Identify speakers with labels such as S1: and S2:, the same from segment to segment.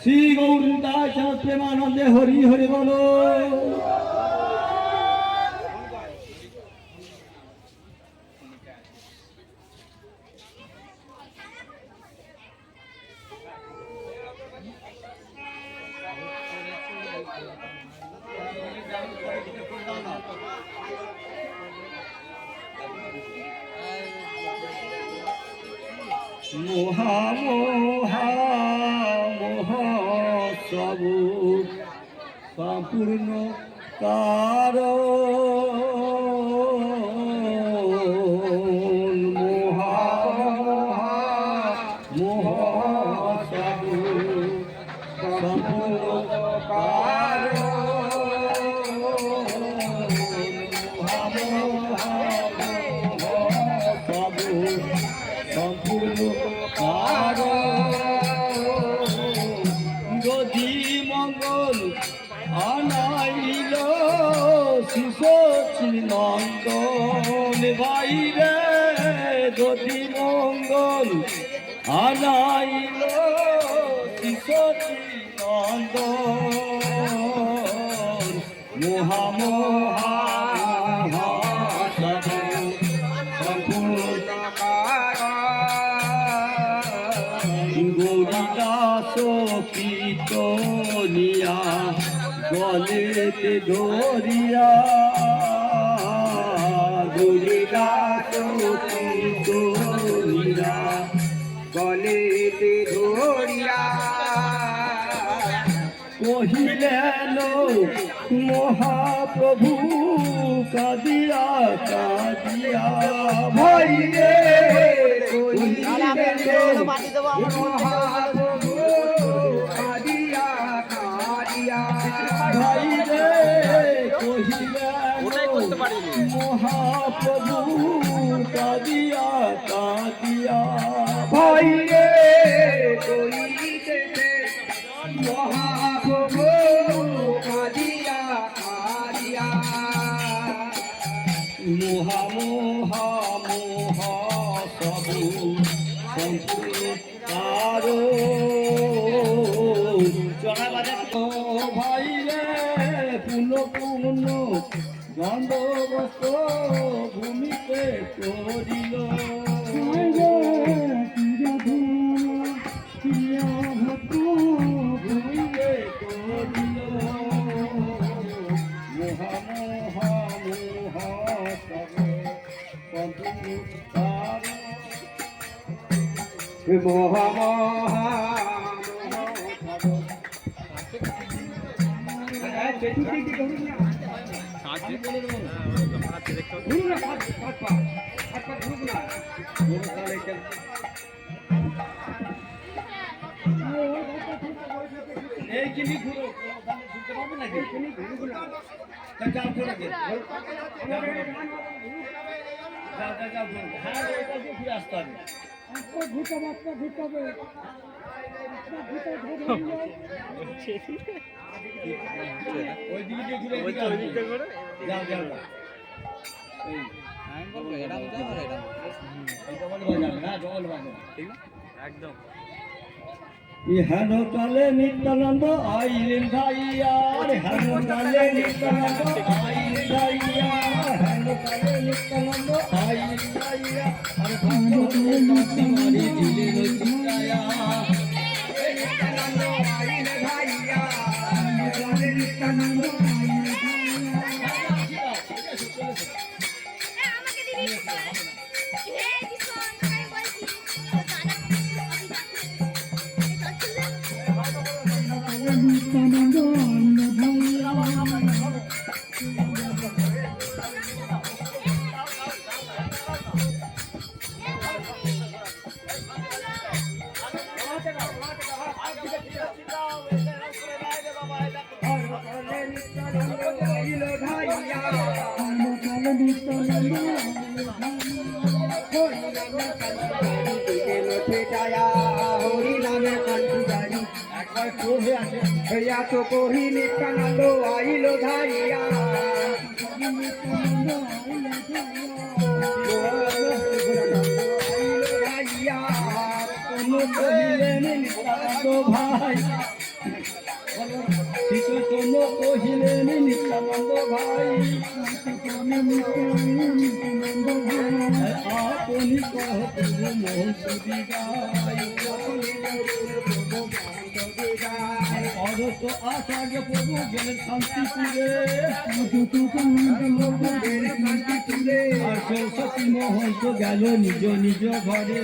S1: শ্রী গৌরদাস প্রেমানন্দে হরি হরি বলো। মোহা মোহা মোহ সবু সম্পূর্ণ কারণ মোহা মোহ সবু সম্পূর্ণ যদি মঙ্গল আনাইল শিশু নন্দন বাইরে যদি মঙ্গল আনাইল শিশু নন্দন মোহা মোহা গৌরীদাস কীর্তনিয়া গলেতে ধরিয়া গৌরীদাস কীর্তনিয়া গলেতে ধরিয়া কহিলেন মহাপ্রভু কাদিয়া কাদিয়া ভাইরে মহাপ্রভু কাদিয়া কাদিয়া ভাইরে কহিলেন মহাপ্রভু কাদিয়া কাদিয়া ভাইরে মহাপ্রভু কাদিয়া কাদিয়া মোহা মোহা মোহ সবু সম্পূর্ণ কারো ভাইরে পুনঃ পুনঃ গন্ধবস্ত ভূমিতে করিল মোহা মোহা এইখানে ঘুরো শুনতে পারবে নাকি যাও ঘুরে হ্যাঁ এটা দিয়ে ঘুরে আসতে হবে ওই দিকে ঘুরে যাও যাও একদম হেন কালে নিত্যানন্দ আইলেন ভাইয়া হেন কালে নিত্যানন্দ আইলেন ভাইয়া হেন কালে নিত্যানন্দ আইলেন ভাইয়া আর মারি দিলেন চিন্তায়া নিত্যানন্দ আইলেন ভাইয়া হেন কালে নিত্যানন্দ
S2: হরি নামে কান্তি দিকে লটে যায়া হরি নামে কান্তি গাড়ি
S1: একবার কোহে আছে
S2: হইয়া তো কহি নিত্যানন্দ আইল ধারিয়া
S1: কোনো কহিলেন নিত্যানন্দ ভাই শিশু কোনো কহিলেন নিত্যানন্দ ভাই আপনি কহ প্রভু মোহন সুদি গাই অধত আচার্য প্রভু গেলেন শান্তিপুরে আর সরস্বতী মহন্ত গেল নিজ নিজ ঘরে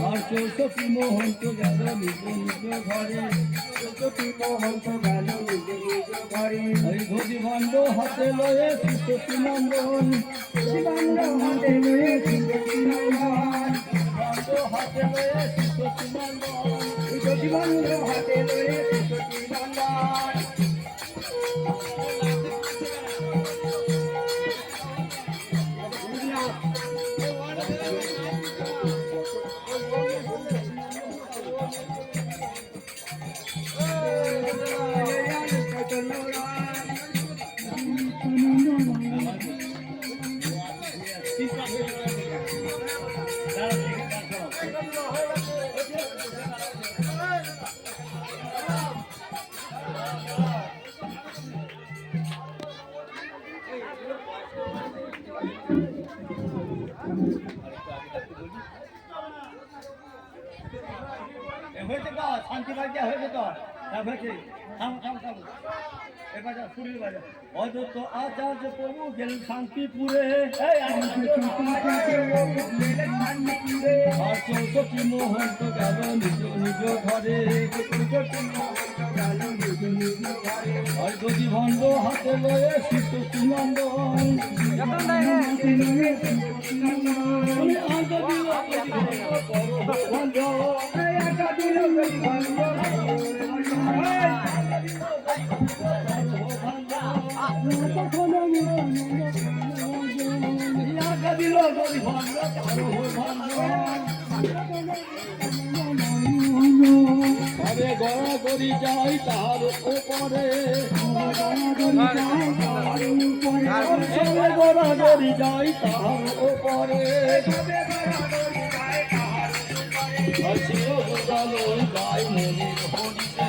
S1: আর সরস্বতী মহন্ত গেল নিজ নিজ ঘরে ওই ধরি ভাণ্ড হাতে লয়ে সরস্বতী নন্দন ভাণ্ড হাতে লয়ে সরস্বতী নন্দন হয়েছে তো শান্তি বাড়িতে হয়েছে তো হয়েছে এবার শুরু বাজা অদত্ত আচার্য প্রভু গেলেন শান্তিপুরে আর চৌষট্টি মহন্ত গেল নিজ নিজ ঘরে আর যদি ভণ্ড হাতে লয়ে সরস্বতী নন্দন তবে গড়া গড়ি যাই তার ওপরে গড়া গড়ি যাই তার ওপরে গাই মনির হরিতে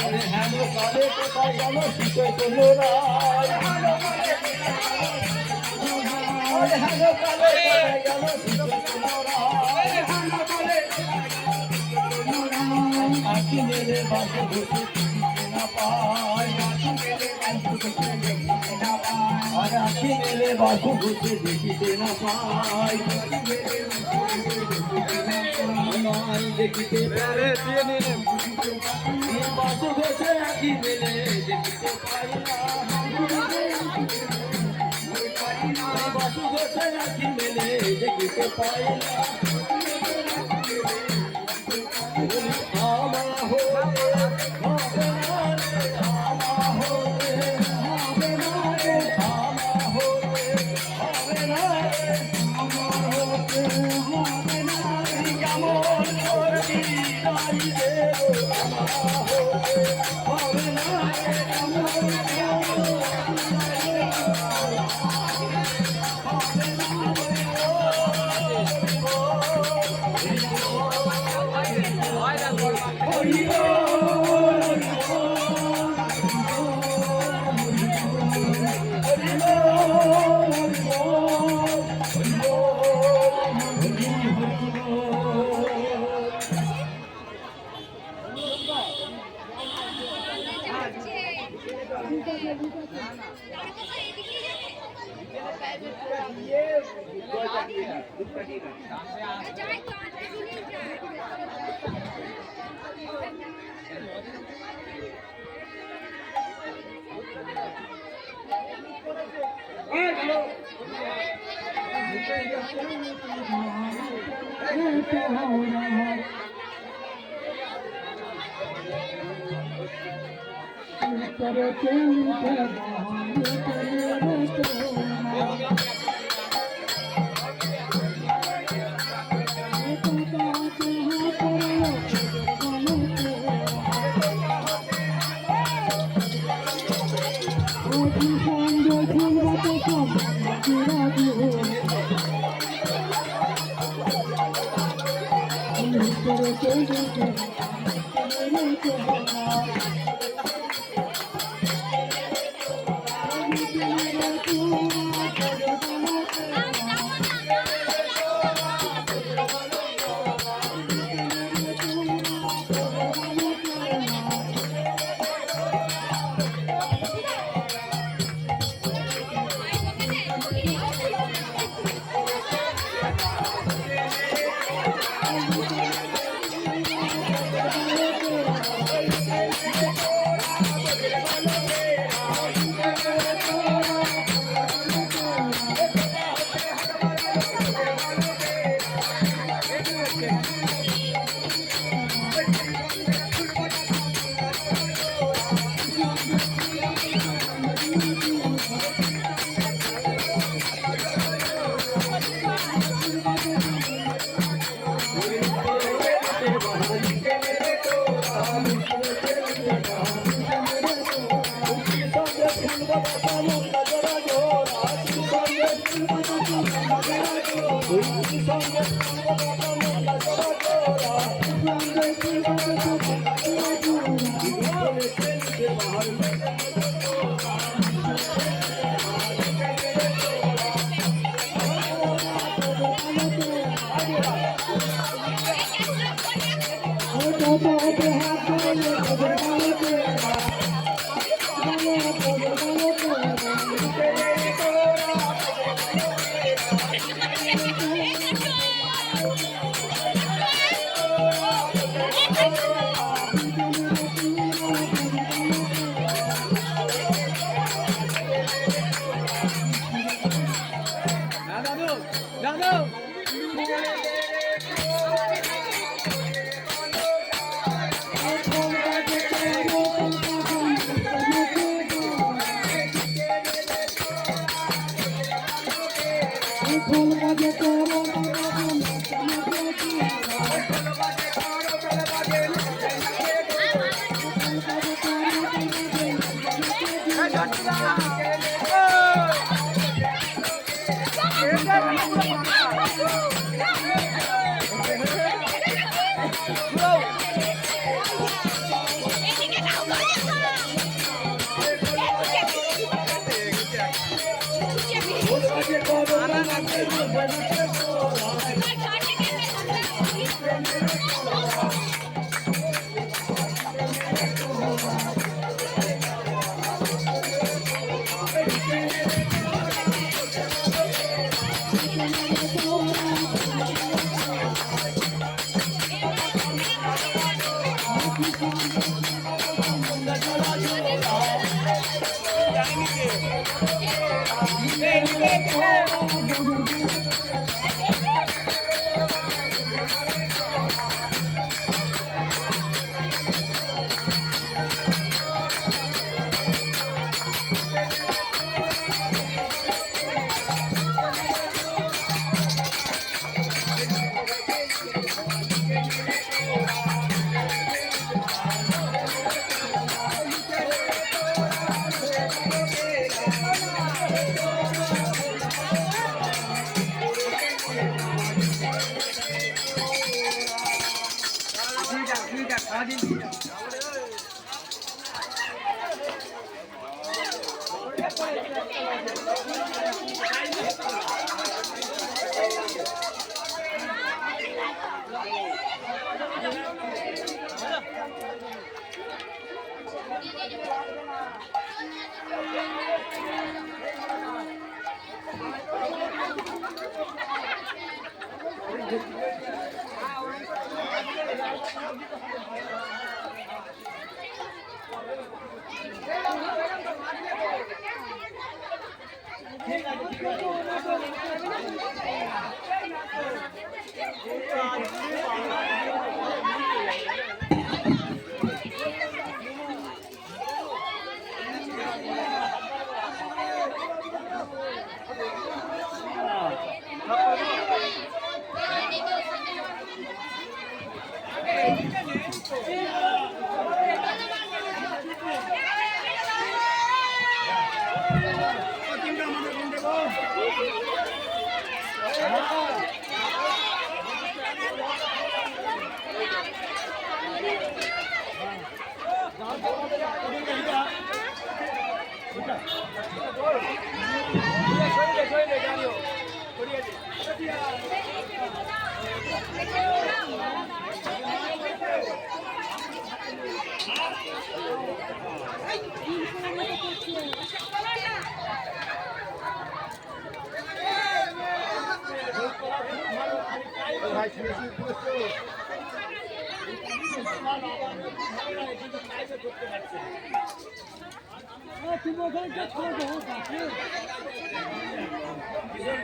S1: আরে হেন কালে কোথায় গেল শিশু কোনো রায় হেন কালে কোথায় গেল শিশু কোনো রায় আঁকি মেরে বাসে বসে না পায় আর আঁকি মেরে বাসু বসে দেখিতে না পায় দেখিতে পারে বাসু বসে আঁকি মেলে দেখিতে পাই না বাসু বসে আঁকি মেলে দেখিতে পাই না আমা হতে হবে না আমা হতে হবে না আমা হতে হবে না আমা হতে হবে না কেমন করবি রাই দেব আমা হতে হবে না কেমন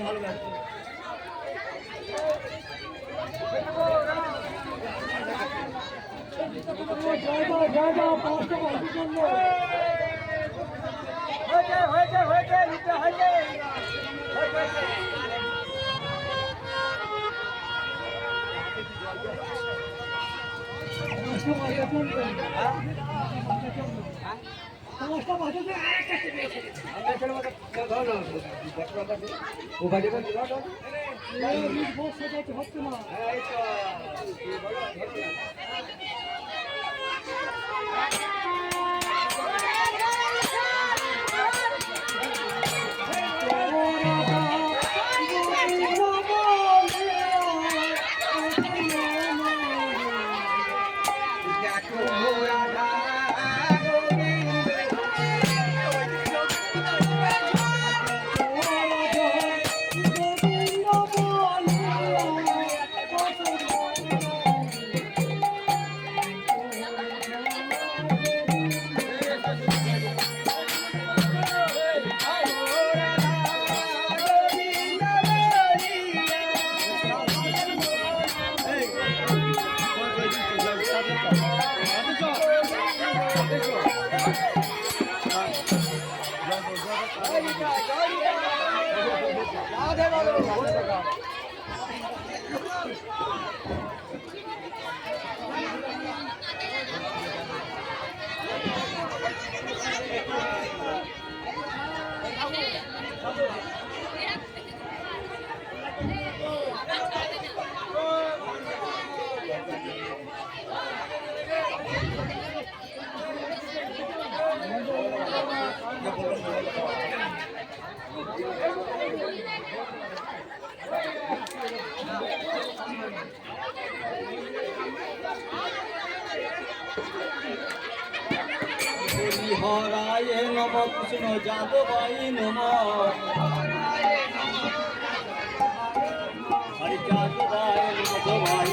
S1: ভালো লাগছে। হরায় নম কৃষ্ণ যাদবাই নম হরি যাদবাই যাদবাই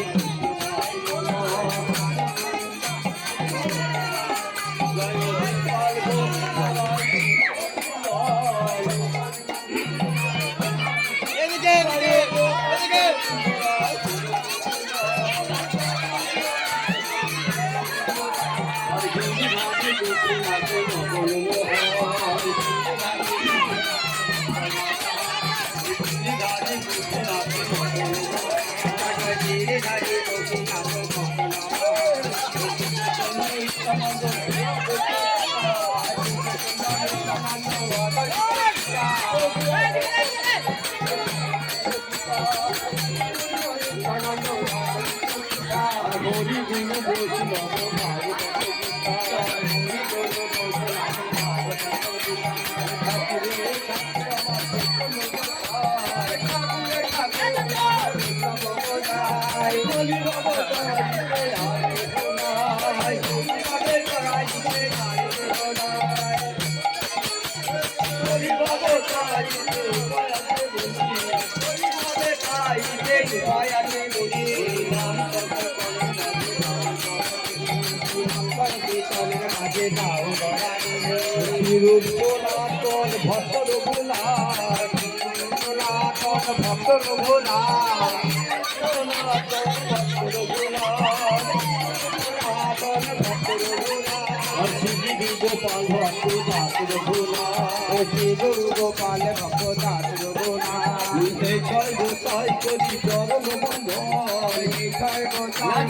S1: ভক্ত রঘুনাথ গোপাল ভক্ত দাস রঘুনাথ গোপাল ভক্ত দাস রঘুনাথ ছয় গোসাই করি চরণ